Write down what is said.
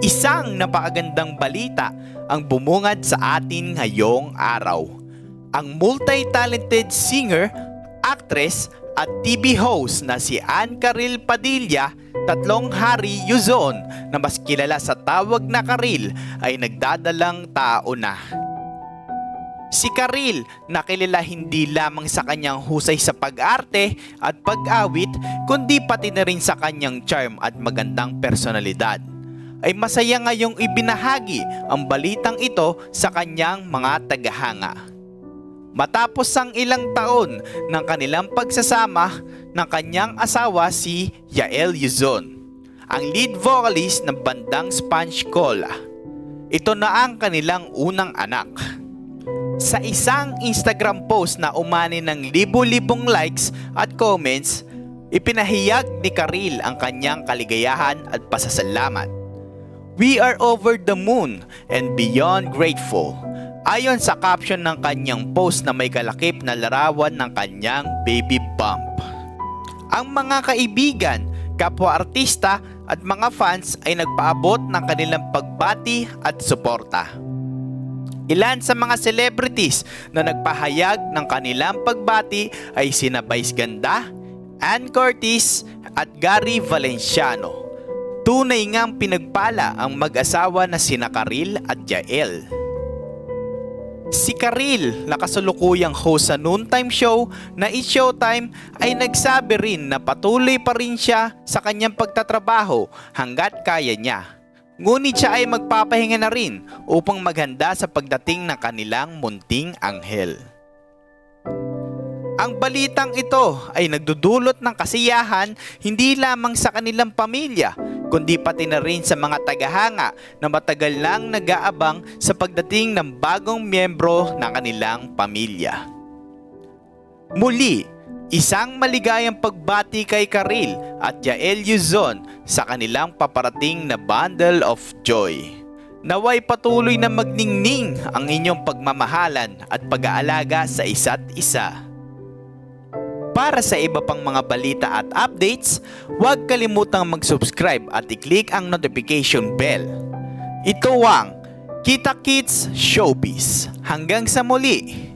Isang napakagandang balita ang bumungad sa atin ngayong araw. Ang multi-talented singer, actress at TV host na si Ann Caril Padilla, tatlong hari Yuzon na mas kilala sa tawag na Caril, ay nagdadalang tao na. Si Caril, nakilala hindi lamang sa kanyang husay sa pag-arte at pag-awit, kundi pati na rin sa kanyang charm at magandang personalidad. Ay masaya ngayong ibinahagi ang balitang ito sa kanyang mga tagahanga. Matapos ang ilang taon ng kanilang pagsasama ng kanyang asawa si Yael Yuzon, ang lead vocalist ng bandang Sponge Cola. Ito na ang kanilang unang anak. Sa isang Instagram post na umani ng libu-libong likes at comments, ipinahayag ni Caril ang kanyang kaligayahan at pasasalamat. "We are over the moon and beyond grateful," ayon sa caption ng kanyang post na may kalakip na larawan ng kanyang baby bump. Ang mga kaibigan, kapwa-artista at mga fans ay nagpaabot ng kanilang pagbati at suporta. Ilan sa mga celebrities na nagpahayag ng kanilang pagbati ay sina Vice Ganda, Ann Curtis at Gary Valenciano. Tunay ngang pinagpala ang mag-asawa na sina Caril at Yael. Si Caril, na kasalukuyang host sa noontime show na It's Showtime, ay nagsabi rin na patuloy pa rin siya sa kanyang pagtatrabaho hanggat kaya niya. Ngunit siya ay magpapahinga na rin upang maghanda sa pagdating ng kanilang munting anghel. Ang balitang ito ay nagdudulot ng kasiyahan hindi lamang sa kanilang pamilya, kundi pati na rin sa mga tagahanga na matagal nang nag-aabang sa pagdating ng bagong miyembro ng kanilang pamilya. Muli, isang maligayang pagbati kay Caril at Yael Yuzon sa kanilang paparating na bundle of joy. Naway patuloy na magningning ang inyong pagmamahalan at pag-aalaga sa isa't isa. Para sa iba pang mga balita at updates, huwag kalimutang mag-subscribe at i-click ang notification bell. Ito ang Kita Kids Showbiz. Hanggang sa muli!